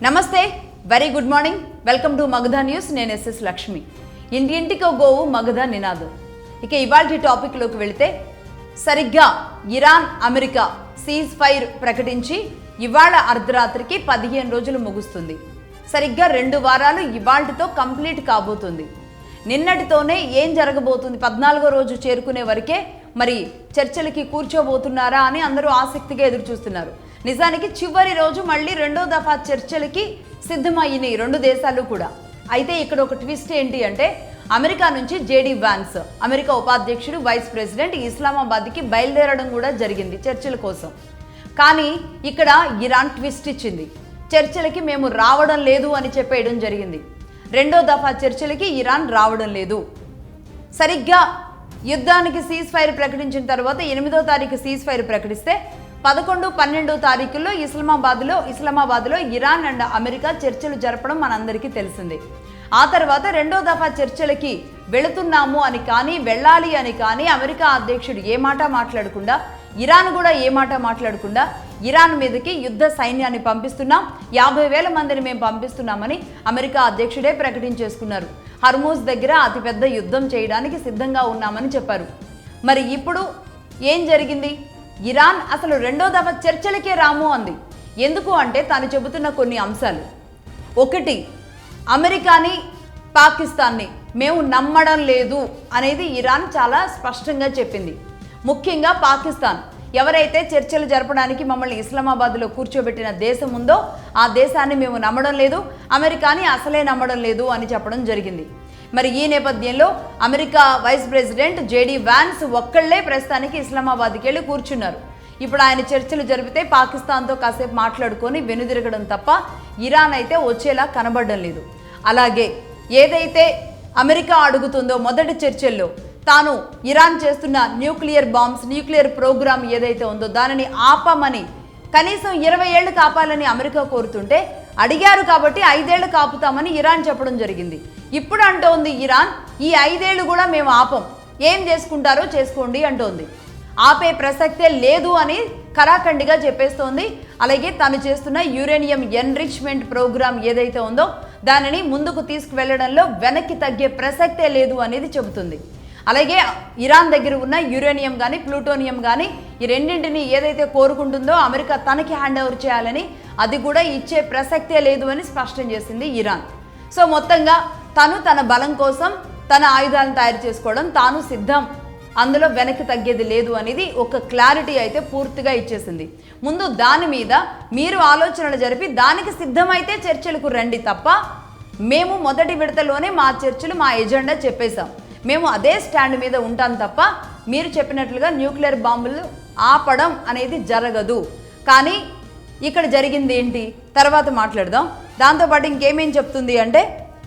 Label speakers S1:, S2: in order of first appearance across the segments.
S1: నమస్తే, very good morning. Welcome to Magadha news. నేను SS Lakshmi. ఇంటింటికో గోవు మగధ నినాదం. ఇక ఇవాల్టి టాపిక్లోకి వెళితే, సరిగ్గా ఇరాన్ అమెరికా సీజ్ ఫైర్ ప్రకటించి ఇవాళ అర్ధరాత్రికి 15 రోజులు ముగుస్తుంది. సరిగ్గా 2 వారాలు ఇవాల్టితో కంప్లీట్ కాబోతుంది. నిన్నటితోనే ఏం జరగబోతుంది, 14వ రోజు చేరుకునే వరకే మరి చర్చలకి కూర్చోబోతున్నారా అని అందరూ ఆసక్తిగా ఎదురు చూస్తున్నారు. నిజానికి చివరి రోజు మళ్ళీ 2వ దఫా చర్చలకి సిద్ధమయ్యినాయి 2 దేశాలు కూడా. అయితే ఇక్కడ ఒక ట్విస్ట్ ఏంటి అంటే, అమెరికా నుంచి జేడీ వాన్స్, అమెరికా ఉపాధ్యక్షుడు, వైస్ ప్రెసిడెంట్ ఇస్లామాబాద్కి బయలుదేరడం కూడా జరిగింది చర్చల కోసం. కానీ ఇక్కడ ఇరాన్ ట్విస్ట్ ఇచ్చింది. చర్చలకి మేము రావడం లేదు అని చెప్పేయడం జరిగింది. 2వ దఫా చర్చలకి ఇరాన్ రావడం లేదు. సరిగ్గా యుద్ధానికి సీజ్ ఫైర్ ప్రకటించిన తర్వాత 8వ తారీఖు సీజ్ ఫైర్ ప్రకటిస్తే 11, 12 తారీఖుల్లో ఇస్లామాబాద్లో ఇరాన్ అండ్ అమెరికా చర్చలు జరపడం మనందరికీ తెలిసిందే. ఆ తర్వాత 2వ దఫా చర్చలకి వెళుతున్నాము అని కానీ, వెళ్ళాలి అని కానీ అమెరికా అధ్యక్షుడు ఏ మాట మాట్లాడకుండా, ఇరాన్ కూడా ఏ మాట మాట్లాడకుండా ఇరాన్ మీదకి యుద్ధ సైన్యాన్ని పంపిస్తున్నాం, 50,000 మందిని మేము పంపిస్తున్నామని అమెరికా అధ్యక్షుడే ప్రకటించేసుకున్నారు. హర్మూజ్ దగ్గర అతిపెద్ద యుద్ధం చేయడానికి సిద్ధంగా ఉన్నామని చెప్పారు. మరి ఇప్పుడు ఏం జరిగింది? ఇరాన్ అసలు 2వ దఫా చర్చలకే రాము అంది. ఎందుకు అంటే తాను చెబుతున్న కొన్ని అంశాలు. 1, అమెరికాని పాకిస్తాన్ని మేము నమ్మడం లేదు అనేది ఇరాన్ చాలా స్పష్టంగా చెప్పింది. ముఖ్యంగా పాకిస్తాన్, ఎవరైతే చర్చలు జరపడానికి మమ్మల్ని ఇస్లామాబాద్లో కూర్చోబెట్టిన దేశం ఉందో ఆ దేశాన్ని మేము నమ్మడం లేదు, అమెరికాని అసలే నమ్మడం లేదు అని చెప్పడం జరిగింది. మరి ఈ నేపథ్యంలో America vice president JD Vance ఒక్కళ్లే ప్రస్తుతానికి ఇస్లామాబాద్కి వెళ్ళి కూర్చున్నారు. ఇప్పుడు ఆయన చర్చలు జరిపితే పాకిస్తాన్తో కాసేపు మాట్లాడుకొని వెనుదిరగడం తప్ప ఇరాన్ అయితే వచ్చేలా కనబడడం లేదు. అలాగే ఏదైతే అమెరికా అడుగుతుందో మొదటి చర్చల్లో, తాను ఇరాన్ చేస్తున్న న్యూక్లియర్ ప్రోగ్రామ్ ఏదైతే ఉందో దానిని ఆపమని, కనీసం 20 ఏళ్లు కాపాలని అమెరికా కోరుతుంటే అడిగారు కాబట్టి 5 ఏళ్లు కాపుతామని ఇరాన్ చెప్పడం జరిగింది. ఇప్పుడు అంటోంది ఇరాన్, ఈ 5 ఏళ్లు కూడా మేము ఆపం, ఏం చేసుకుంటారో చేసుకోండి అంటోంది. ఆపే ప్రసక్తే లేదు అని కరాఖండిగా చెప్పేస్తోంది. అలాగే తాను చేస్తున్న యురేనియం ఎన్రిచ్మెంట్ ప్రోగ్రామ్ ఏదైతే ఉందో దానిని ముందుకు తీసుకువెళ్లడంలో వెనక్కి తగ్గే ప్రసక్తే లేదు అనేది చెబుతుంది. అలాగే ఇరాన్ దగ్గర ఉన్న యురేనియం కానీ, ప్లూటోనియం కానీ, ఈ రెండింటిని ఏదైతే కోరుకుంటుందో అమెరికా తనకి హ్యాండ్ ఓవర్ చేయాలని, అది కూడా ఇచ్చే ప్రసక్తే లేదు అని స్పష్టం చేసింది ఇరాన్. సో మొత్తంగా తన బలం కోసం తన ఆయుధాలను తయారు చేసుకోవడం తాను సిద్ధం, అందులో వెనక్కి తగ్గేది లేదు అనేది ఒక క్లారిటీ అయితే పూర్తిగా ఇచ్చేసింది. ముందు దాని మీద మీరు ఆలోచనలు జరిపి దానికి సిద్ధమైతే చర్చలకు రండి తప్ప, మేము మొదటి విడతలోనే మా చర్చలు, మా ఎజెండా చెప్పేశాం, మేము అదే స్టాండ్ మీద ఉంటాం తప్ప మీరు చెప్పినట్లుగా న్యూక్లియర్ బాంబులు ఆపడం అనేది జరగదు. కానీ ఇక్కడ జరిగింది ఏంటి తర్వాత మాట్లాడదాం. దాంతోపాటు ఇంకేమేం చెప్తుంది అంటే,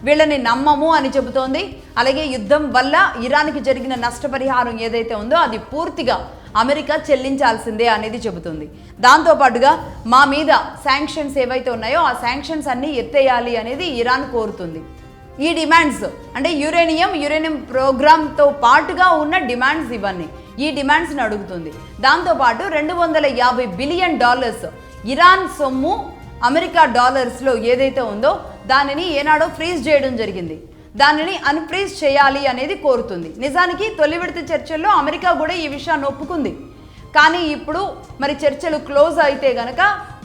S1: వీళ్ళని నమ్మము అని చెబుతోంది. అలాగే యుద్ధం వల్ల ఇరాన్కి జరిగిన నష్టపరిహారం ఏదైతే ఉందో అది పూర్తిగా అమెరికా చెల్లించాల్సిందే అనేది చెబుతుంది. దాంతోపాటుగా మా మీద శాంక్షన్స్ ఏవైతే ఉన్నాయో ఆ శాంక్షన్స్ అన్నీ ఎత్తేయాలి అనేది ఇరాన్ కోరుతుంది. ఈ డిమాండ్స్ అంటే యురేనియం ప్రోగ్రామ్తో పాటుగా ఉన్న డిమాండ్స్ ఇవన్నీ, ఈ డిమాండ్స్ని అడుగుతుంది. దాంతోపాటు $250 బిలియన్ ఇరాన్ సొమ్ము అమెరికా డాలర్స్లో ఏదైతే ఉందో దానిని ఏనాడో ఫ్రీజ్ చేయడం జరిగింది, దానిని అన్ఫ్రీజ్ చేయాలి అనేది కోరుతుంది. నిజానికి తొలి విడత చర్చల్లో అమెరికా కూడా ఈ విషయాన్ని ఒప్పుకుంది. కానీ ఇప్పుడు మరి చర్చలు క్లోజ్ అయితే గనక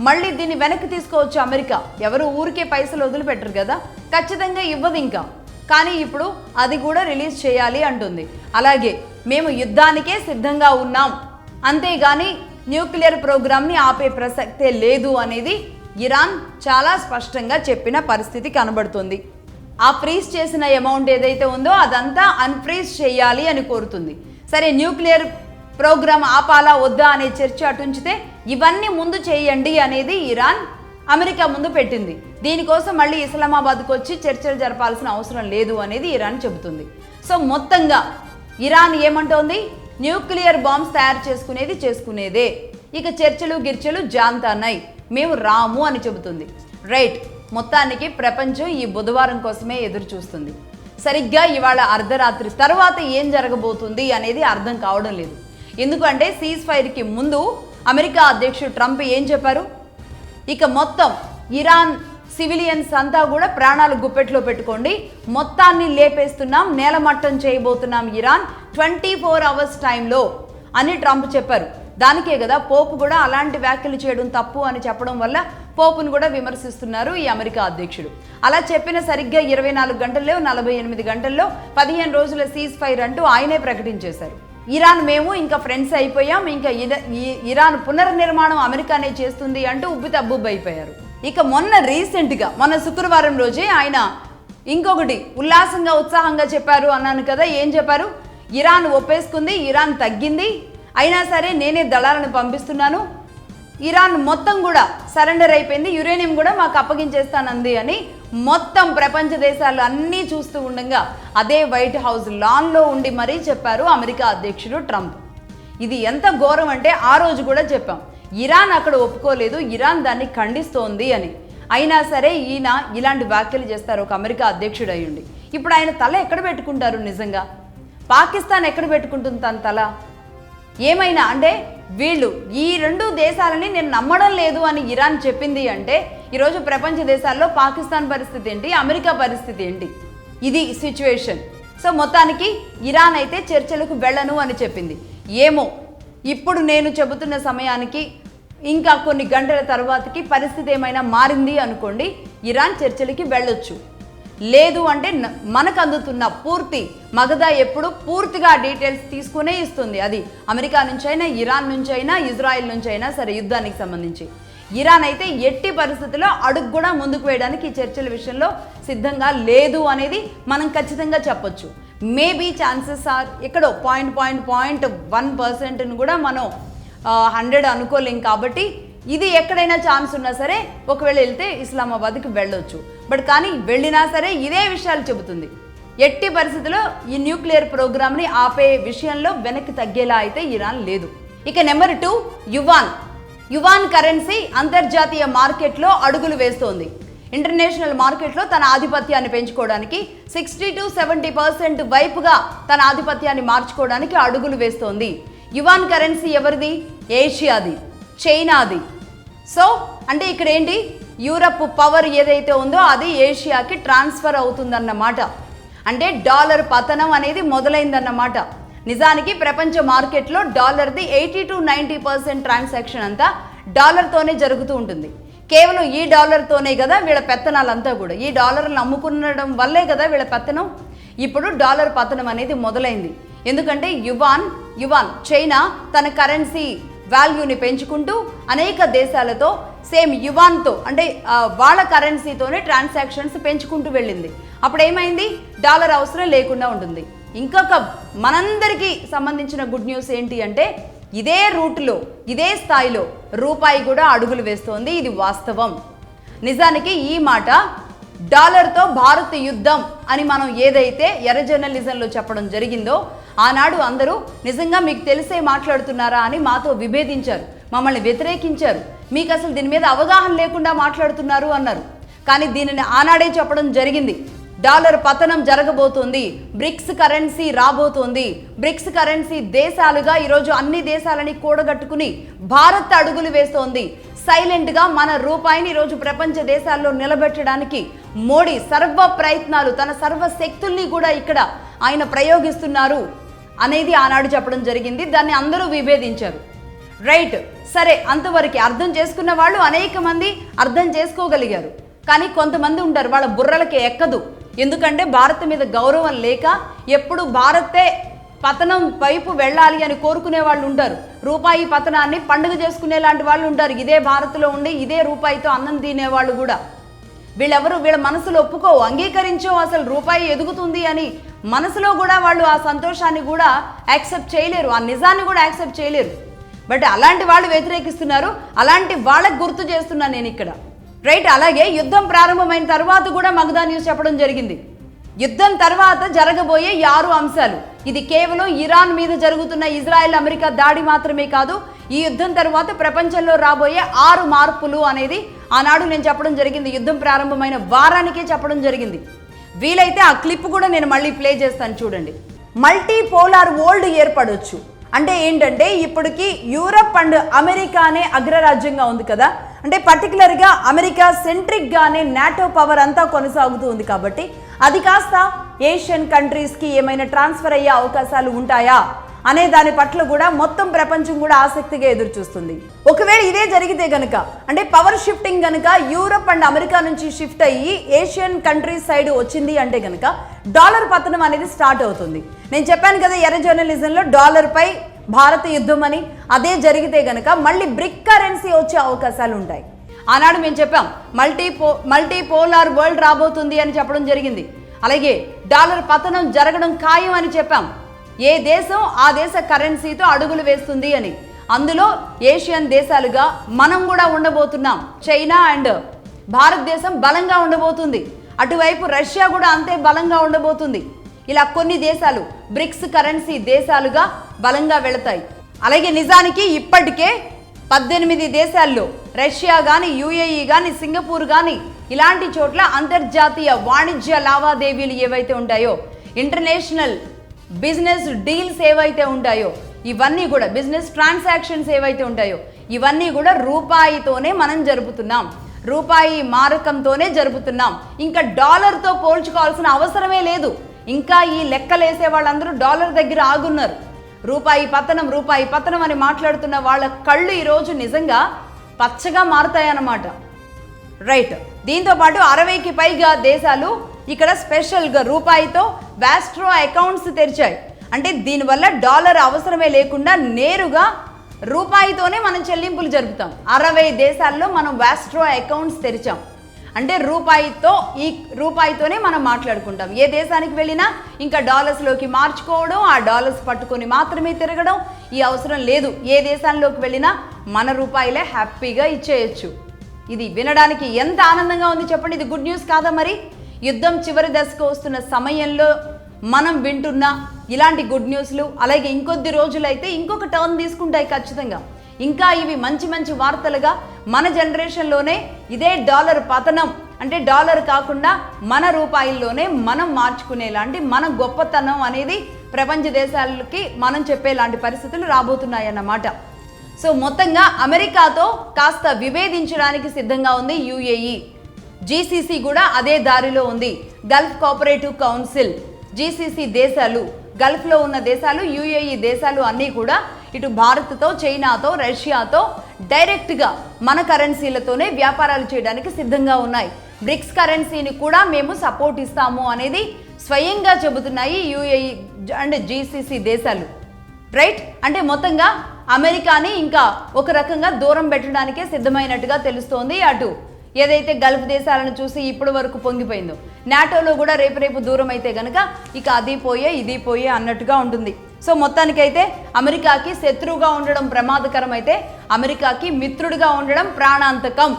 S1: మళ్ళీ దీన్ని వెనక్కి తీసుకోవచ్చు అమెరికా. ఎవరు ఊరికే పైసలు వదిలిపెట్టరు కదా, ఖచ్చితంగా ఇవ్వదు ఇంకా. కానీ ఇప్పుడు అది కూడా రిలీజ్ చేయాలి అంటుంది. అలాగే మేము యుద్ధానికే సిద్ధంగా ఉన్నాం, అంతేగాని న్యూక్లియర్ ప్రోగ్రామ్ని ఆపే ప్రసక్తే లేదు అనేది ఇరాన్ చాలా స్పష్టంగా చెప్పిన పరిస్థితి కనబడుతుంది. ఆ ఫ్రీజ్ చేసిన అమౌంట్ ఏదైతే ఉందో అదంతా అన్ఫ్రీజ్ చేయాలి అని కోరుతుంది. సరే, న్యూక్లియర్ ప్రోగ్రామ్ ఆపాలా వద్దా అనే చర్చ అటుంచితే ఇవన్నీ ముందు చేయండి అనేది ఇరాన్ అమెరికా ముందు పెట్టింది. దీనికోసం మళ్ళీ ఇస్లామాబాద్కు వచ్చి చర్చలు జరపాల్సిన అవసరం లేదు అనేది ఇరాన్ చెబుతుంది. సో మొత్తంగా ఇరాన్ ఏమంటోంది, న్యూక్లియర్ బాంబ్స్ తయారు చేసుకునేదే, ఇక చర్చలు జాంతాన్నాయి, మేము రాము అని చెబుతుంది. రైట్, మొత్తానికి ప్రపంచం ఈ బుధవారం కోసమే ఎదురు చూస్తుంది. సరిగ్గా ఇవాళ అర్ధరాత్రి తర్వాత ఏం జరగబోతుంది అనేది అర్థం కావడం లేదు. ఎందుకంటే సీజ్ ఫైర్కి ముందు అమెరికా అధ్యక్షుడు ట్రంప్ ఏం చెప్పారు, ఇక మొత్తం ఇరాన్ సివిలియన్స్ అంతా కూడా ప్రాణాలు గుప్పెట్లో పెట్టుకోండి, మొత్తాన్ని లేపేస్తున్నాం, నేలమట్టం చేయబోతున్నాం ఇరాన్ 24 hours టైంలో అని ట్రంప్ చెప్పారు. దానికే కదా పోపు కూడా అలాంటి వ్యాఖ్యలు చేయడం తప్పు అని చెప్పడం వల్ల పోపును కూడా విమర్శిస్తున్నారు ఈ అమెరికా అధ్యక్షుడు. అలా చెప్పిన సరిగ్గా 24 గంటల్లో 48 గంటల్లో 15 రోజుల సీజ్ ఫైర్ అంటూ ఆయనే ప్రకటించేశారు. ఇరాన్ మేము ఇంకా ఫ్రెండ్స్ అయిపోయాం, ఇంకా ఇరాన్ పునర్నిర్మాణం అమెరికానే చేస్తుంది అంటూ ఉబ్బితబ్బుబ్బైపోయారు. ఇక మొన్న శుక్రవారం రోజే ఆయన ఇంకొకటి ఉల్లాసంగా ఉత్సాహంగా చెప్పారు అన్నాను కదా. ఏం చెప్పారు? ఇరాన్ ఒప్పేసుకుంది, ఇరాన్ తగ్గింది, అయినా సరే నేనే దళాలను పంపిస్తున్నాను, ఇరాన్ మొత్తం కూడా సరెండర్ అయిపోయింది, యురేనియం కూడా మాకు అప్పగించేస్తానంది అని మొత్తం ప్రపంచ దేశాలు అన్నీ చూస్తూ ఉండగా అదే వైట్ హౌస్ లాన్లో ఉండి మరీ చెప్పారు అమెరికా అధ్యక్షుడు ట్రంప్. ఇది ఎంత ఘోరం అంటే ఆ రోజు కూడా చెప్పాం, ఇరాన్ అక్కడ ఒప్పుకోలేదు, ఇరాన్ దాన్ని ఖండిస్తోంది అని. అయినా సరే ఈయన ఇలాంటి వ్యాఖ్యలు చేస్తారు ఒక అమెరికా అధ్యక్షుడు అయ్యుండి. ఇప్పుడు ఆయన తల ఎక్కడ పెట్టుకుంటారు? నిజంగా పాకిస్తాన్ ఎక్కడ పెట్టుకుంటుంది తన తల? ఏమైనా అంటే వీళ్ళు ఈ 2 దేశాలని నేను నమ్మడం లేదు అని ఇరాన్ చెప్పింది అంటే ఈరోజు ప్రపంచ దేశాల్లో పాకిస్తాన్ పరిస్థితి ఏంటి, అమెరికా పరిస్థితి ఏంటి? ఇది సిచ్యువేషన్. సో మొత్తానికి ఇరాన్ అయితే చర్చలకు వెళ్ళను అని చెప్పింది. ఏమో ఇప్పుడు నేను చెబుతున్న సమయానికి ఇంకా కొన్ని గంటల తర్వాతకి పరిస్థితి ఏమైనా మారింది అనుకోండి, ఇరాన్ చర్చలకి వెళ్ళొచ్చు. లేదు అంటే మనకు అందుతున్న పూర్తి మగధ ఎప్పుడు పూర్తిగా డీటెయిల్స్ తీసుకునే ఇస్తుంది. అది అమెరికా నుంచైనా, ఇరాన్ నుంచైనా, ఇజ్రాయెల్ నుంచైనా సరే యుద్ధానికి సంబంధించి. ఇరాన్ అయితే ఎట్టి పరిస్థితుల్లో అడుగు కూడా ముందుకు వేయడానికి ఈ చర్చల విషయంలో సిద్ధంగా లేదు అనేది మనం ఖచ్చితంగా చెప్పొచ్చు. మేబీ ఛాన్సెస్ ఆర్ ఎక్కడో 0.1% కూడా మనం 100 అనుకోలేం. కాబట్టి ఇది ఎక్కడైనా ఛాన్స్ ఉన్నా సరే ఒకవేళ వెళ్తే ఇస్లామాబాద్కి వెళ్ళొచ్చు. బట్ కానీ వెళ్ళినా సరే ఇదే విషయాలు చెబుతుంది. ఎట్టి పరిస్థితుల్లో ఈ న్యూక్లియర్ ప్రోగ్రామ్ని ఆపే విషయంలో వెనక్కి తగ్గేలా అయితే ఇరాన్ లేదు. ఇక నెంబర్ 2 యువాన్ కరెన్సీ అంతర్జాతీయ మార్కెట్లో అడుగులు వేస్తోంది. ఇంటర్నేషనల్ మార్కెట్లో తన ఆధిపత్యాన్ని పెంచుకోవడానికి 60 to 70% వైపుగా తన ఆధిపత్యాన్ని మార్చుకోవడానికి అడుగులు వేస్తోంది. యువాన్ కరెన్సీ ఎవరిది? ఏషియాది, చైనాది. సో అంటే ఇక్కడ ఏంటి, యూరప్ పవర్ ఏదైతే ఉందో అది ఏషియాకి ట్రాన్స్ఫర్ అవుతుందన్నమాట. అంటే డాలర్ పతనం అనేది మొదలైందన్నమాట. నిజానికి ప్రపంచ మార్కెట్లో డాలర్ది 80 to 90% ట్రాన్సాక్షన్ అంతా డాలర్తోనే జరుగుతూ ఉంటుంది. కేవలం ఈ డాలర్తోనే కదా వీళ్ళ పెత్తనాలంతా కూడా, ఈ డాలర్లను అమ్ముకునడం వల్లే కదా వీళ్ళ పెత్తనం. ఇప్పుడు డాలర్ పతనం అనేది మొదలైంది. ఎందుకంటే యువాన్ చైనా తన కరెన్సీ వాల్యూని పెంచుకుంటూ అనేక దేశాలతో సేమ్ యువాన్తో అంటే వాళ్ళ కరెన్సీతోనే ట్రాన్సాక్షన్స్ పెంచుకుంటూ వెళ్ళింది. అప్పుడు ఏమైంది, డాలర్ అవసరం లేకుండా ఉంటుంది. ఇంకొక మనందరికీ సంబంధించిన గుడ్ న్యూస్ ఏంటి అంటే ఇదే రూట్లో ఇదే స్థాయిలో రూపాయి కూడా అడుగులు వేస్తోంది. ఇది వాస్తవం. నిజానికి ఈ మాట డాలర్తో భారత్ యుద్ధం అని మనం ఏదైతే ఎర్ర జర్నలిజంలో చెప్పడం జరిగిందో ఆనాడు అందరూ నిజంగా మీకు తెలిసే మాట్లాడుతున్నారా అని మాతో విభేదించారు, మమ్మల్ని వ్యతిరేకించారు, మీకు అసలు దీని మీద అవగాహన లేకుండా మాట్లాడుతున్నారు అన్నారు. కానీ దీనిని ఆనాడే చెప్పడం జరిగింది. డాలర్ పతనం జరగబోతోంది, బ్రిక్స్ కరెన్సీ రాబోతోంది, బ్రిక్స్ కరెన్సీ దేశాలుగా ఈరోజు అన్ని దేశాలని కూడగట్టుకుని భారత్ అడుగులు వేస్తోంది. సైలెంట్గా మన రూపాయిని ఈరోజు ప్రపంచ దేశాల్లో నిలబెట్టడానికి మోడీ సర్వ ప్రయత్నాలు, తన సర్వ శక్తుల్ని కూడా ఇక్కడ ఆయన ప్రయోగిస్తున్నారు అనేది ఆనాడు చెప్పడం జరిగింది. దాన్ని అందరూ విభేదించారు. రైట్, సరే, అంతవరకు అర్థం చేసుకున్న వాళ్ళు అనేక మంది అర్థం చేసుకోగలిగారు. కానీ కొంతమంది ఉంటారు వాళ్ళ బుర్రలకి ఎక్కదు. ఎందుకంటే భారత్ మీద గౌరవం లేక ఎప్పుడు భారతే పతనం వైపు వెళ్ళాలి అని కోరుకునే వాళ్ళు ఉంటారు. రూపాయి పతనాన్ని పండుగ చేసుకునే లాంటి వాళ్ళు ఉంటారు. ఇదే భారత్లో ఉండి ఇదే రూపాయితో అన్నం తినేవాళ్ళు కూడా. వీళ్ళెవరు వీళ్ళ మనసులో ఒప్పుకోవు, అంగీకరించో అసలు రూపాయి ఎదుగుతుంది అని మనసులో కూడా వాళ్ళు ఆ సంతోషాన్ని కూడా యాక్సెప్ట్ చేయలేరు, ఆ నిజాన్ని కూడా యాక్సెప్ట్ చేయలేరు. బట్ అలాంటి వాళ్ళు వ్యతిరేకిస్తున్నారు. అలాంటి వాళ్ళకి గుర్తు చేస్తున్నాను నేను ఇక్కడ. రైట్, అలాగే యుద్ధం ప్రారంభమైన తర్వాత కూడా మగధా న్యూస్ చెప్పడం జరిగింది. యుద్ధం తర్వాత జరగబోయే 6 అంశాలు. ఇది కేవలం ఇరాన్ మీద జరుగుతున్న ఇజ్రాయెల్ అమెరికా దాడి మాత్రమే కాదు, ఈ యుద్ధం తర్వాత ప్రపంచంలో రాబోయే 6 మార్పులు అనేది ఆనాడు నేను చెప్పడం జరిగింది. యుద్ధం ప్రారంభమైన వారానికే చెప్పడం జరిగింది. వీలైతే ఆ క్లిప్ కూడా నేను మళ్ళీ ప్లే చేస్తాను, చూడండి. మల్టీ పోలార్ వరల్డ్ ఏర్పడవచ్చు అంటే ఏంటంటే ఇప్పటికి యూరప్ అండ్ అమెరికానే అగ్రరాజ్యంగా ఉంది కదా, అంటే పర్టికులర్గా అమెరికా సెంట్రిక్గానే నాటో పవర్ అంతా కొనసాగుతూ ఉంది కాబట్టి అది కాస్త ఏషియన్ కంట్రీస్కి ఏమైనా ట్రాన్స్ఫర్ అయ్యే అవకాశాలు ఉంటాయా అనే దాని పట్ల కూడా మొత్తం ప్రపంచం కూడా ఆసక్తిగా ఎదురు చూస్తుంది. ఒకవేళ ఇదే జరిగితే గనుక అంటే పవర్ షిఫ్టింగ్ గనుక యూరప్ అండ్ అమెరికా నుంచి షిఫ్ట్ అయ్యి ఏషియన్ కంట్రీస్ సైడ్ వచ్చింది అంటే గనుక డాలర్ పతనం అనేది స్టార్ట్ అవుతుంది. నేను చెప్పాను కదా ఎర్ర జర్నలిజంలో డాలర్పై భారత యుద్ధం అని. అదే జరిగితే గనుక మళ్ళీ బ్రిక్ కరెన్సీ వచ్చే అవకాశాలు ఉంటాయి. ఆనాడు మేము చెప్పాం మల్టీపోలార్ వరల్డ్ రాబోతుంది అని చెప్పడం జరిగింది. అలాగే డాలర్ పతనం జరగడం ఖాయం అని చెప్పాం. ఏ దేశం ఆ దేశ కరెన్సీతో అడుగులు వేస్తుంది అని. అందులో ఏషియన్ దేశాలుగా మనం కూడా ఉండబోతున్నాం. చైనా అండ్ భారతదేశం బలంగా ఉండబోతుంది. అటువైపు రష్యా కూడా అంతే బలంగా ఉండబోతుంది. ఇలా కొన్ని దేశాలు బ్రిక్స్ కరెన్సీ దేశాలుగా బలంగా వెళతాయి. అలాగే నిజానికి ఇప్పటికే 18 దేశాల్లో రష్యా కానీ, యుఏఈ కానీ, సింగపూర్ కానీ ఇలాంటి చోట్ల అంతర్జాతీయ వాణిజ్య లావాదేవీలు ఏవైతే ఉంటాయో, ఇంటర్నేషనల్ బిజినెస్ డీల్స్ ఏవైతే ఉంటాయో, ఇవన్నీ కూడా బిజినెస్ ట్రాన్సాక్షన్స్ ఏవైతే ఉంటాయో ఇవన్నీ కూడా రూపాయితోనే మనం జరుపుతున్నాం. రూపాయి మారకంతోనే జరుపుతున్నాం. ఇంకా డాలర్తో పోల్చుకోవాల్సిన అవసరమే లేదు. ఇంకా ఈ లెక్కలేసే వాళ్ళందరూ డాలర్ దగ్గర ఆగున్నారు. రూపాయి పతనం అని మాట్లాడుతున్న వాళ్ళ కళ్ళు ఈరోజు నిజంగా పచ్చగా మారుతాయన్నమాట. రైట్. దీంతో పాటు 60కి పైగా దేశాలు ఇక్కడ స్పెషల్గా రూపాయితో వాస్ట్రో అకౌంట్స్ తెరిచాయి. అంటే దీనివల్ల డాలర్ అవసరమే లేకుండా నేరుగా రూపాయితోనే మనం చెల్లింపులు జరుపుతాం. 60 దేశాల్లో మనం వాస్ట్రో అకౌంట్స్ తెరిచాం. అంటే రూపాయితోనే మనం మాట్లాడుకుంటాం. ఏ దేశానికి వెళ్ళినా ఇంకా డాలర్స్లోకి మార్చుకోవడం, ఆ డాలర్స్ పట్టుకొని మాత్రమే తిరగడం ఈ అవసరం లేదు. ఏ దేశాల్లోకి వెళ్ళినా మన రూపాయిలే హ్యాపీగా ఇచ్చేయచ్చు. ఇది వినడానికి ఎంత ఆనందంగా ఉంది చెప్పండి. ఇది గుడ్ న్యూస్ కాదా మరి? యుద్ధం చివరి దశకు వస్తున్న సమయంలో మనం వింటున్న ఇలాంటి గుడ్ న్యూస్లు అలాగే ఇంకొద్ది రోజులైతే ఇంకొక టర్న్ తీసుకుంటాయి ఖచ్చితంగా. ఇంకా ఇవి మంచి మంచి వార్తలుగా మన జనరేషన్లోనే ఇదే డాలర్ పతనం అంటే డాలర్ కాకుండా మన రూపాయల్లోనే మనం మార్చుకునేలాంటి మన గొప్పతనం అనేది ప్రపంచ దేశాలకి మనం చెప్పేలాంటి పరిస్థితులు రాబోతున్నాయన్నమాట. సో మొత్తంగా అమెరికాతో కాస్త విభేదించడానికి సిద్ధంగా ఉంది యుఏఈ. జీసీసీ కూడా అదే దారిలో ఉంది. గల్ఫ్ కోఆపరేటివ్ కౌన్సిల్, జీసీసీ దేశాలు, గల్ఫ్లో ఉన్న దేశాలు, యుఏఈ దేశాలు అన్నీ కూడా ఇటు భారత్తో, చైనాతో, రష్యాతో డైరెక్ట్గా మన కరెన్సీలతోనే వ్యాపారాలు చేయడానికి సిద్ధంగా ఉన్నాయి. బ్రిక్స్ కరెన్సీని కూడా మేము సపోర్ట్ ఇస్తాము అనేది స్వయంగా చెబుతున్నాయి యుఏఈ అండ్ జీసీసీ దేశాలు. రైట్. అంటే మొత్తంగా అమెరికాని ఇంకా ఒక రకంగా దూరం పెట్టడానికే సిద్ధమైనట్టుగా తెలుస్తోంది. అటు ఏదైతే గల్ఫ్ దేశాలను చూసి ఇప్పటి వరకు పొంగిపోయిందో, నాటోలో కూడా రేపు దూరం అయితే కనుక ఇక అది పోయే ఇది పోయే అన్నట్టుగా ఉంటుంది. సో మొత్తానికైతే అమెరికాకి శత్రువుగా ఉండడం ప్రమాదకరం అయితే అమెరికాకి మిత్రుడిగా ఉండడం ప్రాణాంతకం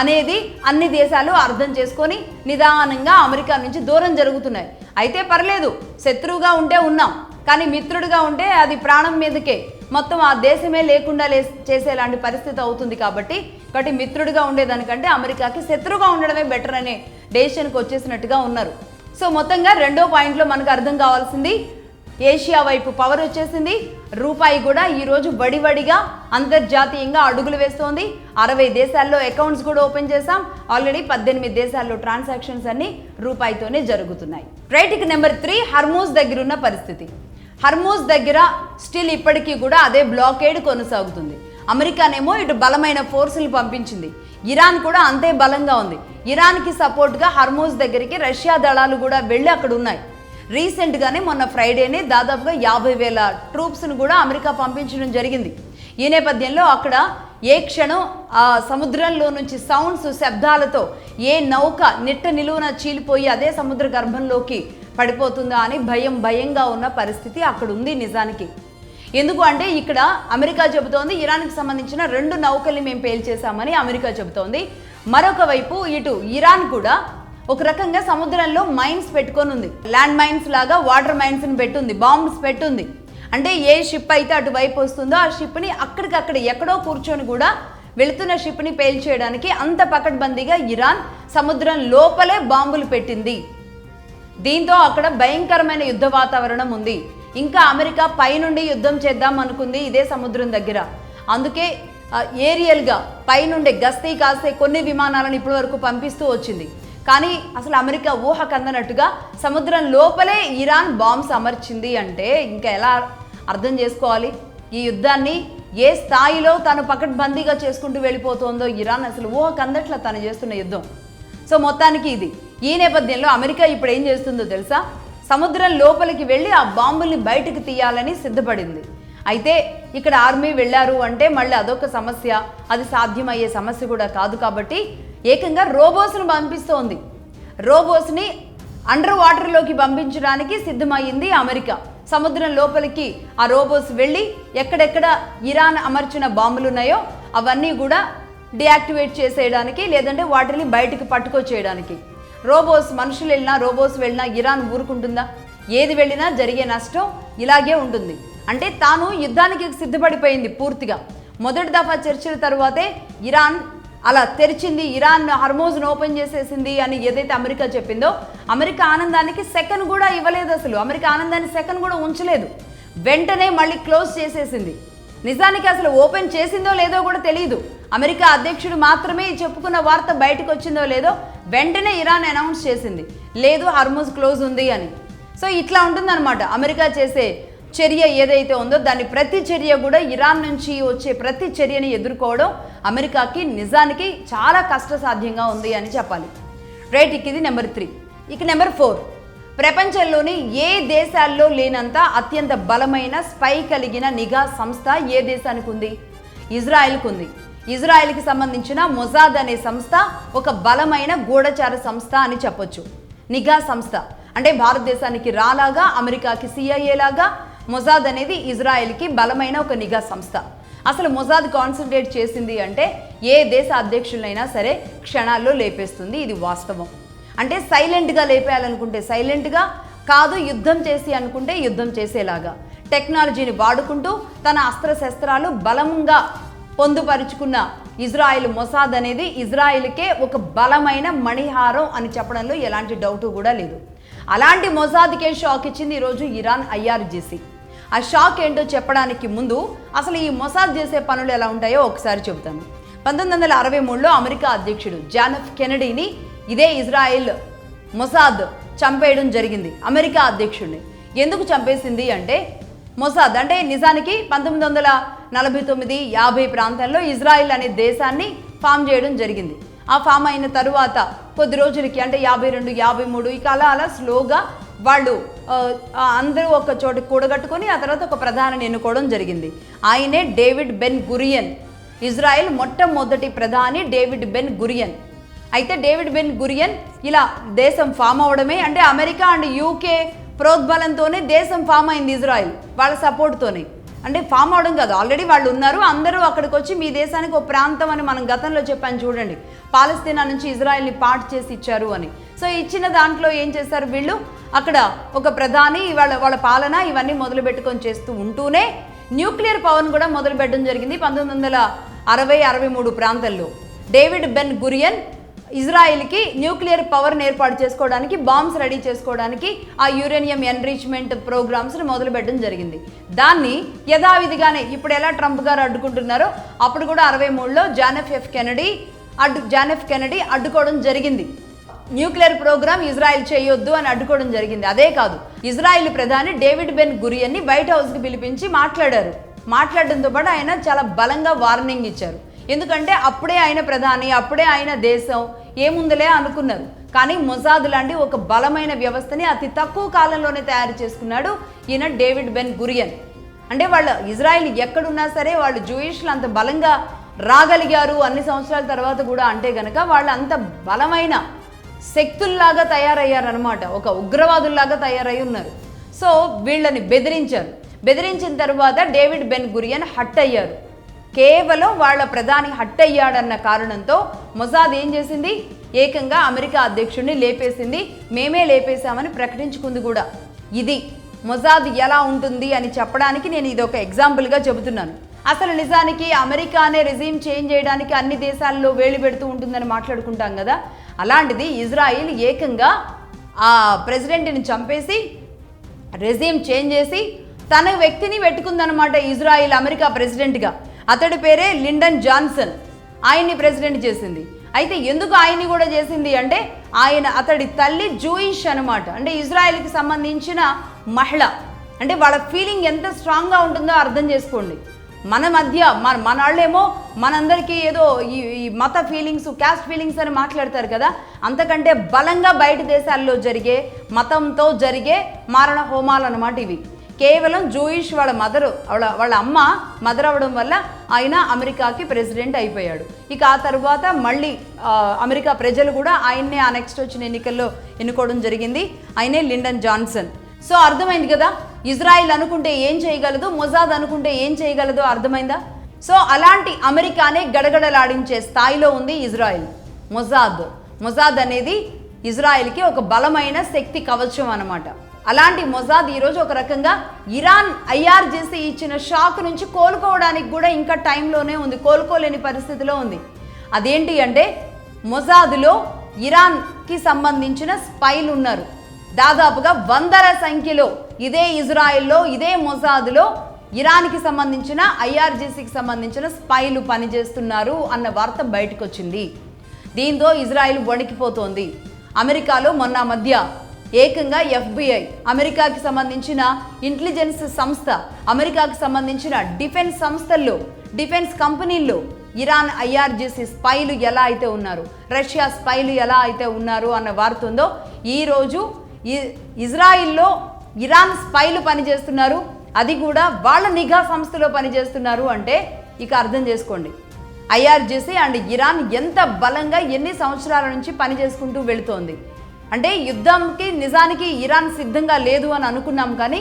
S1: అనేది అన్ని దేశాలు అర్థం చేసుకొని నిదానంగా అమెరికా నుంచి దూరం జరుగుతున్నాయి. అయితే పర్లేదు, శత్రువుగా ఉంటే ఉన్నాం, కానీ మిత్రుడిగా ఉంటే అది ప్రాణం మీదకే మొత్తం ఆ దేశమే లేకుండా చేసేలాంటి పరిస్థితి అవుతుంది. కాబట్టి మిత్రుడిగా ఉండేదానికంటే అమెరికాకి శత్రువుగా ఉండడమే బెటర్ అనే డెసిషన్కి వచ్చేసినట్టుగా ఉన్నారు. సో మొత్తంగా రెండో పాయింట్లో మనకు అర్థం కావాల్సింది, ఏషియా వైపు పవర్ వచ్చేసింది. రూపాయి కూడా ఈరోజు వడివడిగా అంతర్జాతీయంగా అడుగులు వేస్తోంది. 60 దేశాల్లో అకౌంట్స్ కూడా ఓపెన్ చేశాం. ఆల్రెడీ 18 దేశాల్లో ట్రాన్సాక్షన్స్ అన్ని రూపాయితోనే జరుగుతున్నాయి. రైట్. ఇక నెంబర్ 3, హర్మూజ్ దగ్గర ఉన్న పరిస్థితి. హర్మూజ్ దగ్గర స్టిల్ ఇప్పటికీ కూడా అదే బ్లాకేడ్ కొనసాగుతుంది. అమెరికానేమో ఇటు బలమైన ఫోర్సులు పంపించింది. ఇరాన్ కూడా అంతే బలంగా ఉంది. ఇరాన్కి సపోర్ట్గా హర్మూజ్ దగ్గరికి రష్యా దళాలు కూడా వెళ్ళి అక్కడ ఉన్నాయి. రీసెంట్గానే మొన్న ఫ్రైడేనే దాదాపుగా 50,000 ట్రూప్స్ను కూడా అమెరికా పంపించడం జరిగింది. ఈ నేపథ్యంలో అక్కడ ఏ క్షణం ఆ సముద్రంలో నుంచి శబ్దాలతో ఏ నౌక నిట్ట నిలువున చీలిపోయి అదే సముద్ర గర్భంలోకి పడిపోతుందా అని భయంగా ఉన్న పరిస్థితి అక్కడ ఉంది నిజానికి. ఎందుకు అంటే ఇక్కడ అమెరికా చెబుతోంది ఇరాన్కి సంబంధించిన 2 నౌకల్ని మేము పేల్చేశామని అమెరికా చెబుతోంది. మరొక వైపు ఇటు ఇరాన్ కూడా ఒక రకంగా సముద్రంలో మైన్స్ పెట్టుకొని ఉంది. ల్యాండ్ మైన్స్ లాగా వాటర్ మైన్స్ని పెట్టుంది, బాంబ్స్ పెట్టుంది. అంటే ఏ షిప్ అయితే అటువైపు వస్తుందో ఆ షిప్ని అక్కడికక్కడ ఎక్కడో కూర్చొని కూడా వెళుతున్న షిప్ని పేల్చేయడానికి అంత పకడ్బందీగా ఇరాన్ సముద్రం లోపలే బాంబులు పెట్టింది. దీంతో అక్కడ భయంకరమైన యుద్ధ వాతావరణం ఉంది. ఇంకా అమెరికా పైనుండి యుద్ధం చేద్దాం అనుకుంది ఇదే సముద్రం దగ్గర. అందుకే ఏరియల్గా పైనుండే గస్తీ కాసే కొన్ని విమానాలను ఇప్పటి వరకు పంపిస్తూ వచ్చింది. కానీ అసలు అమెరికా ఊహకు అందనట్టుగా సముద్రం లోపలే ఇరాన్ బాంబ్స్ అమర్చింది అంటే ఇంకా ఎలా అర్థం చేసుకోవాలి? ఈ యుద్ధాన్ని ఏ స్థాయిలో తను పకడ్బందీగా చేసుకుంటూ వెళ్ళిపోతుందో ఇరాన్, అసలు ఊహకు అందట్లా తను చేస్తున్న యుద్ధం. సో మొత్తానికి ఇది. ఈ నేపథ్యంలో అమెరికా ఇప్పుడు ఏం చేస్తుందో తెలుసా? సముద్రం లోపలికి వెళ్ళి ఆ బాంబుల్ని బయటకు తీయాలని సిద్ధపడింది. అయితే ఇక్కడ ఆర్మీ వెళ్ళారు అంటే మళ్ళీ అదొక సమస్య, అది సాధ్యమయ్యే సమస్య కూడా కాదు. కాబట్టి ఏకంగా రోబోస్ను పంపిస్తోంది. రోబోస్ని అండర్ వాటర్లోకి పంపించడానికి సిద్ధమైంది అమెరికా. సముద్రం లోపలికి ఆ రోబోస్ వెళ్ళి ఎక్కడెక్కడ ఇరాన్ అమర్చిన బాంబులు ఉన్నాయో అవన్నీ కూడా డియాక్టివేట్ చేసేయడానికి, లేదంటే వాటిని బయటికి పట్టుకొచ్చేయడానికి. రోబోస్, మనుషులు వెళ్ళినా రోబోస్ వెళ్ళినా ఇరాన్ ఊరుకుంటుందా? ఏది వెళ్ళినా జరిగే నష్టం ఇలాగే ఉంటుంది. అంటే తాను యుద్ధానికి సిద్ధపడిపోయింది పూర్తిగా. మొదటి దఫా చర్చల తర్వాతే ఇరాన్ అలా తెరిచింది, ఇరాన్ హార్మోజ్ను ఓపెన్ చేసేసింది అని ఏదైతే అమెరికా చెప్పిందో, అమెరికా ఆనందానికి సెకండ్ కూడా ఇవ్వలేదు. అసలు అమెరికా ఆనందాన్ని సెకండ్ కూడా ఉంచలేదు, వెంటనే మళ్ళీ క్లోజ్ చేసేసింది. నిజానికి అసలు ఓపెన్ చేసిందో లేదో కూడా తెలియదు. అమెరికా అధ్యక్షుడు మాత్రమే చెప్పుకున్న వార్త బయటకు వచ్చిందో లేదో వెంటనే ఇరాన్ అనౌన్స్ చేసింది, లేదు హార్మోజ్ క్లోజ్ ఉంది అని. సో ఇట్లా ఉంటుందన్నమాట అమెరికా చేసే చర్య ఏదైతే ఉందో, దాని ప్రతి చర్య కూడా ఇరాన్ నుంచి వచ్చే ప్రతి చర్యని ఎదుర్కోవడం అమెరికాకి నిజానికి చాలా కష్టసాధ్యంగా ఉంది అని చెప్పాలి. రైట్, ఇది నెంబర్ 3. ఇక నెంబర్ 4, ప్రపంచంలోని ఏ దేశాల్లో లేనంత అత్యంత బలమైన స్పై కలిగిన నిఘా సంస్థ ఏ దేశానికి ఉంది? ఇజ్రాయెల్కు ఉంది. ఇజ్రాయెల్కి సంబంధించిన మొజాద్ అనే సంస్థ ఒక బలమైన గూఢచార సంస్థ అని చెప్పొచ్చు. నిఘా సంస్థ అంటే భారతదేశానికి రాలాగా, అమెరికాకి CIA లాగా మొజాద్ అనేది ఇజ్రాయెల్కి బలమైన ఒక నిఘా సంస్థ. అసలు మొజాద్ కాన్సన్ట్రేట్ చేసింది అంటే ఏ దేశ అధ్యక్షులైనా సరే క్షణాల్లో లేపేస్తుంది. ఇది వాస్తవం. అంటే సైలెంట్గా లేపేయాలనుకుంటే సైలెంట్గా, కాదు యుద్ధం చేసి అనుకుంటే యుద్ధం చేసేలాగా టెక్నాలజీని వాడుకుంటూ తన అస్త్రశస్త్రాలు బలంగా పొందుపరుచుకున్న ఇజ్రాయెల్ మొసాద్ అనేది ఇజ్రాయెల్కే ఒక బలమైన మణిహారం అని చెప్పడంలో ఎలాంటి డౌటు కూడా లేదు. అలాంటి మొసాద్కే షాక్ ఇచ్చింది ఈరోజు ఇరాన్ IRGC. ఆ షాక్ ఏంటో చెప్పడానికి ముందు అసలు ఈ మొసాద్ చేసే పనులు ఎలా ఉంటాయో ఒకసారి చెబుతాను. 1963లో అమెరికా అధ్యక్షుడు జాన్ ఎఫ్ కెనడీని ఇదే ఇజ్రాయెల్ మొసాద్ చంపేయడం జరిగింది. అమెరికా అధ్యక్షుడిని ఎందుకు చంపేసింది అంటే, మొసాద్ అంటే నిజానికి 1949, 50 ప్రాంతాల్లో ఇజ్రాయెల్ అనే దేశాన్ని ఫామ్ చేయడం జరిగింది. ఆ ఫామ్ అయిన తరువాత కొద్ది రోజులకి అంటే 52, 53 ఇక అలా స్లోగా వాళ్ళు అందరూ ఒక చోట కూడగట్టుకొని ఆ తర్వాత ఒక ప్రధానిని ఎన్నుకోవడం జరిగింది. ఆయనే డేవిడ్ బెన్ గురియన్. ఇజ్రాయెల్ మొట్టమొదటి ప్రధాని డేవిడ్ బెన్ గురియన్. అయితే డేవిడ్ బెన్ గురియన్ ఇలా దేశం ఫామ్ అవడమే అంటే అమెరికా అండ్ UK ప్రోద్బలంతోనే దేశం ఫామ్ అయింది. ఇజ్రాయెల్ వాళ్ళ సపోర్ట్తోనే, అంటే ఫామ్ అవడం కాదు, ఆల్రెడీ వాళ్ళు ఉన్నారు. అందరూ అక్కడికి వచ్చి మీ దేశానికి ఒక ప్రాంతం అని మనం గతంలో చెప్పాను చూడండి, పాలస్తీనా నుంచి ఇజ్రాయెల్ని పార్ట్ చేసి ఇచ్చారు అని. సో ఇచ్చిన దాంట్లో ఏం చేశారు వీళ్ళు, అక్కడ ఒక ప్రధాని వాళ్ళ పాలన ఇవన్నీ మొదలు పెట్టుకొని చేస్తూ ఉంటూనే న్యూక్లియర్ పవర్ను కూడా మొదలు పెట్టడం జరిగింది. 1960-63 ప్రాంతాల్లో డేవిడ్ బెన్ గురియన్ ఇజ్రాయెల్కి న్యూక్లియర్ పవర్ని ఏర్పాటు చేసుకోవడానికి, బాంబ్స్ రెడీ చేసుకోవడానికి ఆ యురేనియం ఎన్రిచ్మెంట్ ప్రోగ్రామ్స్ని మొదలు పెట్టడం జరిగింది. దాన్ని యథావిధిగానే ఇప్పుడు ఎలా ట్రంప్ గారు అడ్డుకుంటున్నారో అప్పుడు కూడా 63లో జాన్ ఎఫ్ కెనడీ అడ్డుకోవడం జరిగింది. న్యూక్లియర్ ప్రోగ్రామ్ ఇజ్రాయెల్ చేయొద్దు అని అడ్డుకోవడం జరిగింది. అదే కాదు, ఇజ్రాయెల్ ప్రధాని డేవిడ్ బెన్ గురియన్ని వైట్ హౌస్కి పిలిపించి మాట్లాడారు. మాట్లాడడంతో పాటు ఆయన చాలా బలంగా వార్నింగ్ ఇచ్చారు. ఎందుకంటే అప్పుడే ఆయన ప్రధాని, అప్పుడే ఆయన దేశం, ఏముందలే అనుకున్నారు. కానీ మొసాద్ లాంటి ఒక బలమైన వ్యవస్థని అతి తక్కువ కాలంలోనే తయారు చేసుకున్నాడు ఈయన డేవిడ్ బెన్ గురియన్. అంటే వాళ్ళ ఇజ్రాయెల్ ఎక్కడున్నా సరే వాళ్ళు జూయిష్లు అంత బలంగా రాగలిగారు అన్ని సంవత్సరాల తర్వాత కూడా అంటే గనక వాళ్ళు అంత బలమైన శక్తుల్లాగా తయారయ్యారనమాట, ఒక ఉగ్రవాదుల్లాగా తయారై ఉన్నారు. సో వీళ్ళని బెదిరించారు. బెదిరించిన తర్వాత డేవిడ్ బెన్ గురియన్ హట్ అయ్యారు. కేవలం వాళ్ళ ప్రధాని హట్ అయ్యాడన్న కారణంతో మొసాద్ ఏం చేసింది, ఏకంగా అమెరికా అధ్యక్షుడిని లేపేసింది. మేమే లేపేశామని ప్రకటించుకుంది కూడా. ఇది మొసాద్ ఎలా ఉంటుంది అని చెప్పడానికి నేను ఇది ఒక ఎగ్జాంపుల్గా చెబుతున్నాను. అసలు నిజానికి అమెరికానే రెజీమ్ చేంజ్ చేయడానికి అన్ని దేశాల్లో వేలు పెడుతూ ఉంటుందని మాట్లాడుకుంటాం కదా, అలాంటిది ఇజ్రాయిల్ ఏకంగా ఆ ప్రెసిడెంట్ని చంపేసి రెజీమ్ చేంజ్ చేసి తన వ్యక్తిని పెట్టుకుందనమాట ఇజ్రాయిల్ అమెరికా ప్రెసిడెంట్గా. అతడి పేరే లిండన్ జాన్సన్. ఆయన్ని ప్రెసిడెంట్ చేసింది. అయితే ఎందుకు ఆయన్ని కూడా చేసింది అంటే అతడి తల్లి జూయిష్ అనమాట. అంటే ఇజ్రాయెల్కి సంబంధించిన మహిళ. అంటే వాళ్ళ ఫీలింగ్ ఎంత స్ట్రాంగ్గా ఉంటుందో అర్థం చేసుకోండి. మన మధ్య మన వాళ్ళేమో మనందరికీ ఏదో ఈ మత ఫీలింగ్స్, క్యాస్ట్ ఫీలింగ్స్ అని మాట్లాడతారు కదా, అంతకంటే బలంగా బయట దేశాల్లో జరిగే మతంతో జరిగే మారణ హోమాలు అన్నమాట ఇవి. కేవలం జూయిష్ వాళ్ళ అమ్మ మదర్ అవ్వడం వల్ల ఆయన అమెరికాకి ప్రెసిడెంట్ అయిపోయాడు. ఇక ఆ తర్వాత మళ్ళీ అమెరికా ప్రజలు కూడా ఆయన్నే ఆ నెక్స్ట్ వచ్చిన ఎన్నికల్లో ఎన్నుకోవడం జరిగింది. ఆయనే లిండన్ జాన్సన్. సో అర్థమైంది కదా, ఇజ్రాయిల్ అనుకుంటే ఏం చేయగలదు, మొజాద్ అనుకుంటే ఏం చేయగలదో అర్థమైందా? సో అలాంటి అమెరికానే గడగడలాడించే స్థాయిలో ఉంది ఇజ్రాయిల్. మొజాద్ అనేది ఇజ్రాయిల్కి ఒక బలమైన శక్తి కవచం అన్నమాట. అలాంటి మొజాద్ ఈరోజు ఒక రకంగా ఇరాన్ IRGC ఇచ్చిన షాక్ నుంచి కోలుకోవడానికి కూడా ఇంకా టైంలోనే ఉంది, కోలుకోలేని పరిస్థితిలో ఉంది. అదేంటి అంటే మొజాద్లో ఇరాన్కి సంబంధించిన స్పైలు ఉన్నారు. దాదాపుగా వందల సంఖ్యలో ఇదే ఇజ్రాయెల్లో, ఇదే మొజాద్లో ఇరాన్కి సంబంధించిన IRGCకి సంబంధించిన స్పైలు పనిచేస్తున్నారు అన్న వార్త బయటకు వచ్చింది. దీంతో ఇజ్రాయెల్ వణికిపోతోంది. అమెరికాలో మొన్న మధ్య ఏకంగా FBI, అమెరికాకి సంబంధించిన ఇంటెలిజెన్స్ సంస్థ, అమెరికాకి సంబంధించిన డిఫెన్స్ సంస్థల్లో, డిఫెన్స్ కంపెనీల్లో ఇరాన్ IRGC స్పైలు ఎలా అయితే ఉన్నారు, రష్యా స్పైలు ఎలా అయితే ఉన్నారు అన్న వార్త ఉందో, ఈరోజు ఇజ్రాయిల్లో ఇరాన్ స్పైలు పనిచేస్తున్నారు, అది కూడా వాళ్ళ నిఘా సంస్థలో పనిచేస్తున్నారు అంటే ఇక అర్థం చేసుకోండి IRGC అండ్ ఇరాన్ ఎంత బలంగా ఎన్ని సంవత్సరాల నుంచి పనిచేసుకుంటూ వెళుతోంది. అంటే యుద్ధంకి నిజానికి ఇరాన్ సిద్ధంగా లేదు అని అనుకున్నాం, కానీ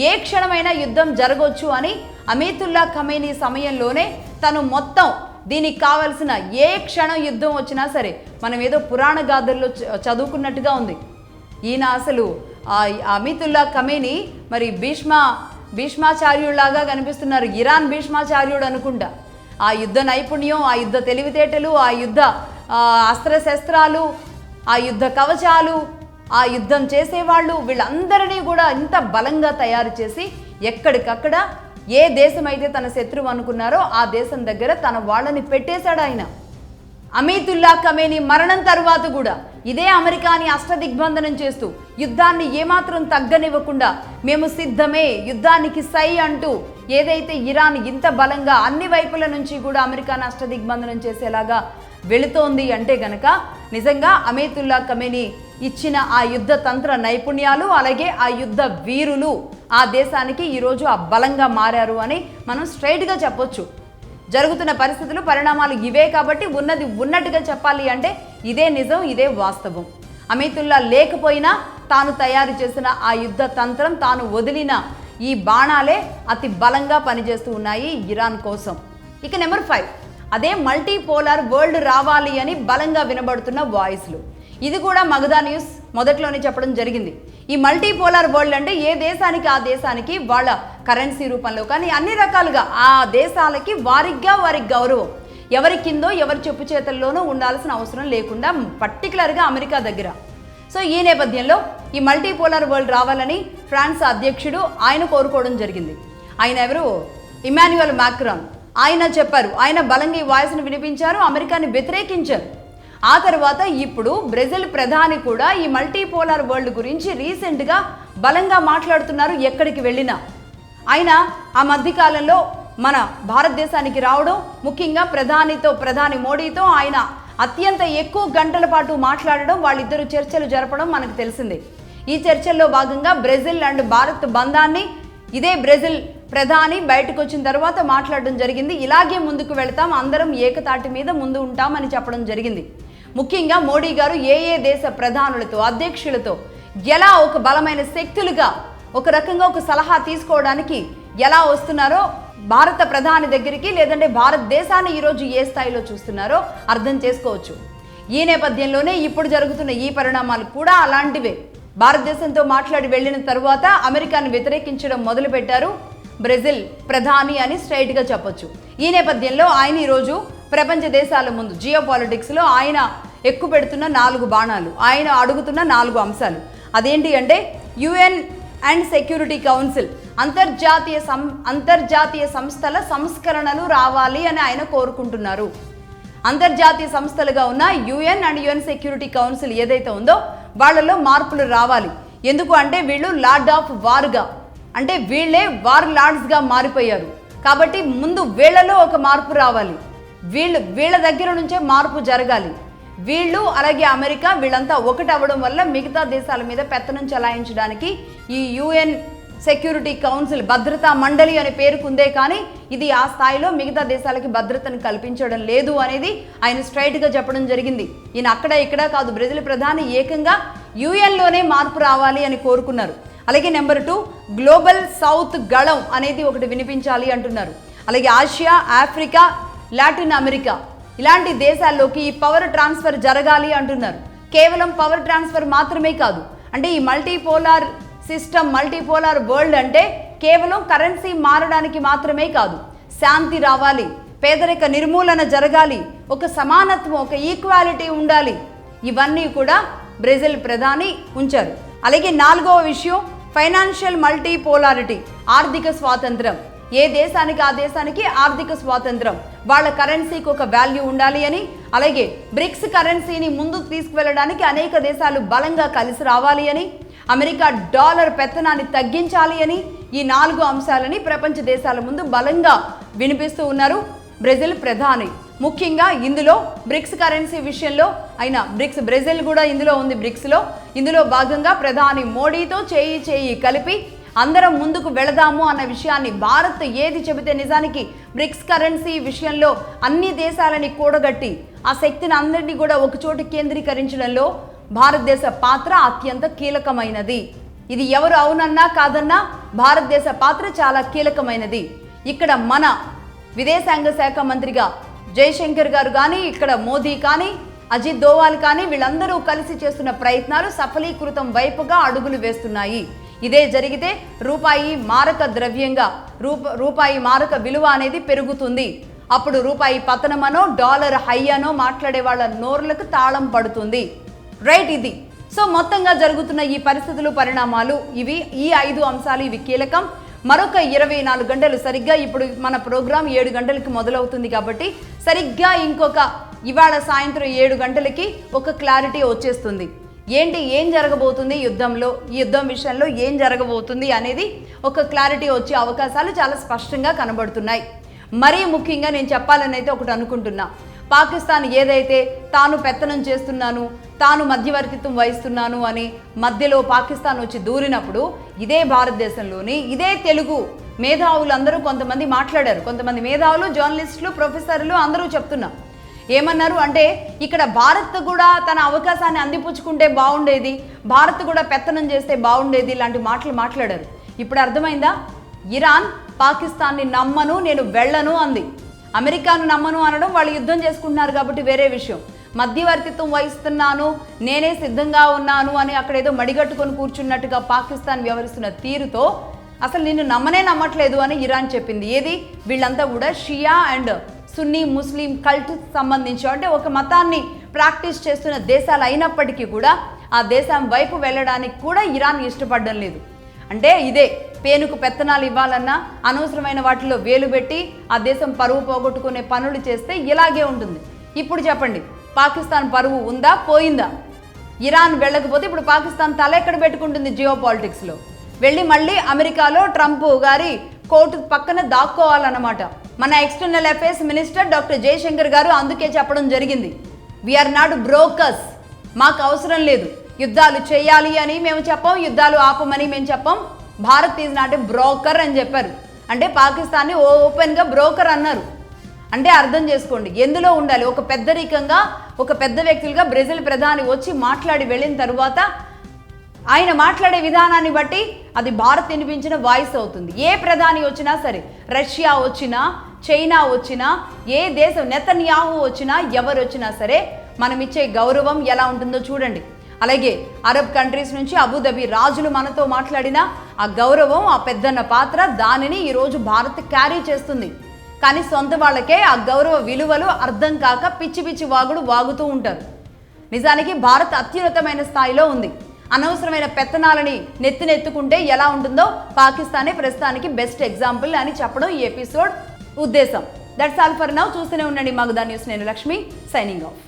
S1: ఏ క్షణమైనా యుద్ధం జరగవచ్చు అని అమీతుల్లా ఖమేనీ సమయంలోనే తను మొత్తం దీనికి కావలసిన ఏ క్షణం యుద్ధం వచ్చినా సరే, మనం ఏదో పురాణ గాథల్లో చదువుకున్నట్టుగా ఉంది. ఈయన అసలు అమీతుల్లా ఖమేనీ మరి భీష్మాచార్యుల్లాగా కనిపిస్తున్నారు, ఇరాన్ భీష్మాచార్యుడు అనుకుంటా. ఆ యుద్ధ నైపుణ్యం, ఆ యుద్ధ తెలివితేటలు, ఆ యుద్ధ అస్త్రశస్త్రాలు, ఆ యుద్ధ కవచాలు, ఆ యుద్ధం చేసేవాళ్ళు, వీళ్ళందరినీ కూడా ఇంత బలంగా తయారు చేసి ఎక్కడికక్కడ ఏ దేశం అయితే తన శత్రువు అనుకున్నారో ఆ దేశం దగ్గర తన వాళ్ళని పెట్టేశాడు ఆయన. అమీతుల్లా ఖమేనీ మరణం తరువాత కూడా ఇదే అమెరికాని అష్టదిగ్బంధనం చేస్తూ యుద్ధాన్ని ఏమాత్రం తగ్గనివ్వకుండా మేము సిద్ధమే, యుద్ధానికి సై అంటూ ఏదైతే ఇరాన్ ఇంత బలంగా అన్ని వైపుల నుంచి కూడా అమెరికాని అష్టదిగ్బంధనం చేసేలాగా వెళుతోంది అంటే గనక నిజంగా అమీతుల్లా ఖమేనీ ఇచ్చిన ఆ యుద్ధ తంత్ర నైపుణ్యాలు, అలాగే ఆ యుద్ధ వీరులు ఆ దేశానికి ఈరోజు ఆ బలంగా మారారు అని మనం స్ట్రైట్గా చెప్పొచ్చు. జరుగుతున్న పరిస్థితులు, పరిణామాలు ఇవే కాబట్టి ఉన్నది ఉన్నట్టుగా చెప్పాలి అంటే ఇదే నిజం, ఇదే వాస్తవం. అమీతుల్లా లేకపోయినా తాను తయారు చేసిన ఆ యుద్ధ తంత్రం, తాను వదిలిన ఈ బాణాలే అతి బలంగా పనిచేస్తూ ఉన్నాయి ఇరాన్ కోసం. ఇక నెంబర్ 5, అదే మల్టీపోలార్ వరల్డ్ రావాలి అని బలంగా వినబడుతున్న వాయిస్లు. ఇది కూడా మగధా న్యూస్ మొదట్లోనే చెప్పడం జరిగింది. ఈ మల్టీపోలార్ వరల్డ్ అంటే ఏ దేశానికి ఆ దేశానికి వాళ్ళ కరెన్సీ రూపంలో కానీ అన్ని రకాలుగా ఆ దేశాలకి వారి గౌరవం, ఎవరి కిందో ఎవరి చెప్పు చేతల్లోనూ ఉండాల్సిన అవసరం లేకుండా, పర్టికులర్గా అమెరికా దగ్గర. సో ఈ నేపథ్యంలో ఈ మల్టీపోలార్ వరల్డ్ రావాలని ఫ్రాన్స్ అధ్యక్షుడు ఆయన కోరుకోవడం జరిగింది. ఆయన ఎవరు? ఇమాన్యుయల్ మాక్రాన్. ఆయన చెప్పారు, ఆయన బలంగా ఈ వాయిస్ను వినిపించారు, అమెరికాని వ్యతిరేకించారు. ఆ తర్వాత ఇప్పుడు బ్రెజిల్ ప్రధాని కూడా ఈ మల్టీపోలార్ వరల్డ్ గురించి రీసెంట్గా బలంగా మాట్లాడుతున్నారు ఎక్కడికి వెళ్ళినా. ఆయన ఆ మధ్యకాలంలో మన భారతదేశానికి రావడం, ముఖ్యంగా ప్రధాని మోడీతో ఆయన అత్యంత ఎక్కువ గంటల పాటు మాట్లాడడం, వాళ్ళిద్దరూ చర్చలు జరపడం మనకు తెలిసిందే. ఈ చర్చల్లో భాగంగా బ్రెజిల్ అండ్ భారత్ బంధాన్ని ఇదే బ్రెజిల్ ప్రధాని బయటకు వచ్చిన తర్వాత మాట్లాడడం జరిగింది. ఇలాగే ముందుకు వెళతాం, అందరం ఏకతాటి మీద ముందు ఉంటామని చెప్పడం జరిగింది. ముఖ్యంగా మోడీ గారు ఏ దేశ ప్రధానులతో, అధ్యక్షులతో ఎలా ఒక బలమైన శక్తులుగా ఒక రకంగా ఒక సలహా తీసుకోవడానికి ఎలా వస్తున్నారో భారత ప్రధాని దగ్గరికి, లేదంటే భారతదేశాన్ని ఈరోజు ఏ స్థాయిలో చూస్తున్నారో అర్థం చేసుకోవచ్చు. ఈ నేపథ్యంలోనే ఇప్పుడు జరుగుతున్న ఈ పరిణామాలు కూడా అలాంటివే. భారతదేశంతో మాట్లాడి వెళ్ళిన తరువాత అమెరికాను వ్యతిరేకించడం మొదలుపెట్టారు బ్రెజిల్ ప్రధాని అని స్ట్రైట్గా చెప్పొచ్చు. ఈ నేపథ్యంలో ఆయన ఈరోజు ప్రపంచ దేశాల ముందు జియోపాలిటిక్స్లో ఆయన ఎక్కువ పెడుతున్న 4 బాణాలు, ఆయన అడుగుతున్న 4 అంశాలు. అదేంటి అంటే UN అండ్ సెక్యూరిటీ కౌన్సిల్ అంతర్జాతీయ సంస్థల సంస్కరణలు రావాలి అని ఆయన కోరుకుంటున్నారు. అంతర్జాతీయ సంస్థలుగా ఉన్న UN and UN security council ఏదైతే ఉందో వాళ్ళలో మార్పులు రావాలి. ఎందుకు అంటే వీళ్ళు లార్డ్ ఆఫ్ వార్గా, అంటే వీళ్ళే వార్ లార్డ్స్గా మారిపోయారు. కాబట్టి ముందు వీళ్ళలో ఒక మార్పు రావాలి. వీళ్ళ దగ్గర నుంచే మార్పు జరగాలి. వీళ్ళు అలాగే అమెరికా వీళ్ళంతా ఒకటి అవ్వడం వల్ల మిగతా దేశాల మీద పెత్తనం చెలాయించడానికి ఈ యుఎన్ సెక్యూరిటీ కౌన్సిల్ భద్రతా మండలి అనే పేరుకుందే, కానీ ఇది ఆ స్థాయిలో మిగతా దేశాలకి భద్రతను కల్పించడం లేదు అనేది ఆయన స్ట్రైట్గా చెప్పడం జరిగింది. ఈయన అక్కడ ఇక్కడ కాదు, బ్రెజిల్ ప్రధాని ఏకంగా యుఎన్లోనే మార్పు రావాలి అని కోరుకున్నారు. అలాగే నెంబర్ 2, గ్లోబల్ సౌత్ గళం అనేది ఒకటి వినిపించాలి అంటున్నారు. అలాగే ఆసియా, ఆఫ్రికా, లాటిన్ అమెరికా ఇలాంటి దేశాల్లోకి ఈ పవర్ ట్రాన్స్ఫర్ జరగాలి అంటున్నారు. కేవలం పవర్ ట్రాన్స్ఫర్ మాత్రమే కాదు, అంటే ఈ మల్టీపోలార్ సిస్టమ్, మల్టీపోలార్ వరల్డ్ అంటే కేవలం కరెన్సీ మారడానికి మాత్రమే కాదు, శాంతి రావాలి, పేదరిక నిర్మూలన జరగాలి, ఒక సమానత్వం, ఒక ఈక్వాలిటీ ఉండాలి. ఇవన్నీ కూడా బ్రెజిల్ ప్రధాని ఉంచారు. అలాగే 4వ విషయం ఫైనాన్షియల్ మల్టీపోలారిటీ, ఆర్థిక స్వాతంత్రం. ఏ దేశానికి ఆ దేశానికి ఆర్థిక స్వాతంత్రం, వాళ్ళ కరెన్సీకి ఒక వాల్యూ ఉండాలి అని. అలాగే బ్రిక్స్ కరెన్సీని ముందుకు తీసుకువెళ్ళడానికి అనేక దేశాలు బలంగా కలిసి రావాలి అని. అమెరికా డాలర్ పెత్తనాన్ని తగ్గించాలి అని. ఈ 4 అంశాలని ప్రపంచ దేశాల ముందు బలంగా వినిపిస్తూ ఉన్నారు బ్రెజిల్ ప్రధాని. ముఖ్యంగా ఇందులో బ్రిక్స్ కరెన్సీ విషయంలో అయినా బ్రెజిల్ కూడా ఇందులో ఉంది. ఇందులో భాగంగా ప్రధాని మోడీతో చేయి కలిపి అందరం ముందుకు వెళదాము అన్న విషయాన్ని, భారత్ ఏది చెబితే నిజానికి బ్రిక్స్ కరెన్సీ విషయంలో అన్ని దేశాలని కూడగట్టి ఆ శక్తిని అందరినీ కూడా ఒకచోట కేంద్రీకరించడంలో భారతదేశ పాత్ర అత్యంత కీలకమైనది. ఇది ఎవరు అవునన్నా కాదన్నా భారతదేశ పాత్ర చాలా కీలకమైనది. ఇక్కడ మన విదేశాంగ శాఖ మంత్రిగా జయశంకర్ గారు కానీ, ఇక్కడ మోదీ కానీ, అజిత్ దోవాల్ కానీ వీళ్ళందరూ కలిసి చేస్తున్న ప్రయత్నాలు సఫలీకృతం వైపుగా అడుగులు వేస్తున్నాయి. ఇదే జరిగితే రూపాయి మారక ద్రవ్యంగా రూపాయి మారక విలువ అనేది పెరుగుతుంది. అప్పుడు రూపాయి పతనమనో డాలర్ హై అనో మాట్లాడే వాళ్ళ నోర్లకు తాళం పడుతుంది. రైట్, ఇది సో మొత్తంగా జరుగుతున్న ఈ పరిస్థితులు, పరిణామాలు ఈ 5 అంశాలు ఇవి కీలకం. మరొక 24 గంటలు సరిగ్గా ఇప్పుడు మన ప్రోగ్రాం 7 గంటలకి మొదలవుతుంది కాబట్టి సరిగ్గా ఇవాళ సాయంత్రం 7 గంటలకి ఒక క్లారిటీ వచ్చేస్తుంది. ఏం జరగబోతుంది ఈ యుద్ధం విషయంలో ఏం జరగబోతుంది అనేది ఒక క్లారిటీ వచ్చే అవకాశాలు చాలా స్పష్టంగా కనబడుతున్నాయి. మరీ ముఖ్యంగా నేను చెప్పాలని అయితే ఒకటి అనుకుంటున్నా, పాకిస్తాన్ ఏదైతే తాను పెత్తనం చేస్తున్నాను, తాను మధ్యవర్తిత్వం వహిస్తున్నాను అని మధ్యలో పాకిస్తాన్ వచ్చి దూరినప్పుడు ఇదే భారతదేశంలోని ఇదే తెలుగు మేధావులు అందరూ కొంతమంది మాట్లాడారు. కొంతమంది మేధావులు, జర్నలిస్టులు, ప్రొఫెసర్లు అందరూ చెప్తున్నారు. ఏమన్నారు అంటే ఇక్కడ భారత్ కూడా తన అవకాశాన్ని అందిపుచ్చుకుంటే బాగుండేది, భారత్ కూడా పెత్తనం చేస్తే బాగుండేది, ఇలాంటి మాటలు మాట్లాడారు. ఇప్పుడు అర్థమైందా? ఇరాన్ పాకిస్తాన్ని నమ్మను, నేను వెళ్ళను అంది. అమెరికాను నమ్మను అనడం వాళ్ళు యుద్ధం చేసుకుంటున్నారు కాబట్టి వేరే విషయం. మధ్యవర్తిత్వం వహిస్తున్నాను, నేనే సిద్ధంగా ఉన్నాను అని అక్కడ ఏదో మడిగట్టుకొని కూర్చున్నట్టుగా పాకిస్తాన్ వ్యవహరిస్తున్న తీరుతో అసలు నిన్ను నమ్మట్లేదు అని ఇరాన్ చెప్పింది. ఏది? వీళ్ళంతా కూడా షియా అండ్ సున్నీ ముస్లిం కల్ట్ సంబంధించి, అంటే ఒక మతాన్ని ప్రాక్టీస్ చేస్తున్న దేశాలు అయినప్పటికీ కూడా ఆ దేశం వైపు వెళ్ళడానికి కూడా ఇరాన్ ఇష్టపడడం లేదు. అంటే ఇదే పేనుకు పెత్తనాలు ఇవ్వాలన్నా అనవసరమైన వాటిలో వేలు పెట్టి ఆ దేశం పరువు పోగొట్టుకునే పనులు చేస్తే ఇలాగే ఉంటుంది. ఇప్పుడు చెప్పండి, పాకిస్తాన్ పరువు ఉందా, పోయిందా? ఇరాన్ వెళ్ళకపోతే ఇప్పుడు పాకిస్తాన్ తల ఎక్కడ పెట్టుకుంటుంది జియో పాలిటిక్స్లో? వెళ్ళి మళ్ళీ అమెరికాలో ట్రంప్ గారి కోర్టు పక్కన దాక్కోవాలన్నమాట. మన external affairs minister doctor Jaishankar గారు అందుకే చెప్పడం జరిగింది, వీఆర్ నాట్ బ్రోకర్స్, మాకు అవసరం లేదు యుద్ధాలు చేయాలి అని మేము చెప్పాం, యుద్ధాలు ఆపమని మేము చెప్పాం. Bharat is not a broker అని చెప్పారు. అంటే పాకిస్తాన్ని ఓపెన్గా బ్రోకర్ అన్నారు. అంటే అర్థం చేసుకోండి ఎందులో ఉండాలి. ఒక పెద్దరికంగా, ఒక పెద్ద వ్యక్తులుగా బ్రెజిల్ ప్రధాని వచ్చి మాట్లాడి వెళ్ళిన తరువాత ఆయన మాట్లాడే విధానాన్ని బట్టి అది భారత్ వినిపించిన వాయిస్ అవుతుంది. ఏ ప్రధాని వచ్చినా సరే, రష్యా వచ్చినా, చైనా వచ్చినా, ఏ దేశం, నెతన్యాహు వచ్చినా, ఎవరు వచ్చినా సరే మనం ఇచ్చే గౌరవం ఎలా ఉంటుందో చూడండి. అలాగే అరబ్ కంట్రీస్ నుంచి అబుదాబి రాజులు మనతో మాట్లాడినా ఆ గౌరవం, ఆ పెద్దన్న పాత్ర, దానిని ఈరోజు భారత్ క్యారీ చేస్తుంది. కానీ సొంత వాళ్ళకే ఆ గౌరవ విలువలు అర్థం కాక పిచ్చి పిచ్చి వాగుతూ ఉంటారు. నిజానికి భారత్ అత్యున్నతమైన స్థాయిలో ఉంది. అనవసరమైన పెత్తనాలని నెత్తినెత్తుకుంటే ఎలా ఉంటుందో పాకిస్తానే ప్రస్తుతానికి బెస్ట్ ఎగ్జాంపుల్ అని చెప్పడం ఈ ఎపిసోడ్ ఉద్దేశం. That's all for now. చూస్తూనే ఉండండి మగధా న్యూస్. నేను లక్ష్మి, సైనింగ్ ఆఫ్.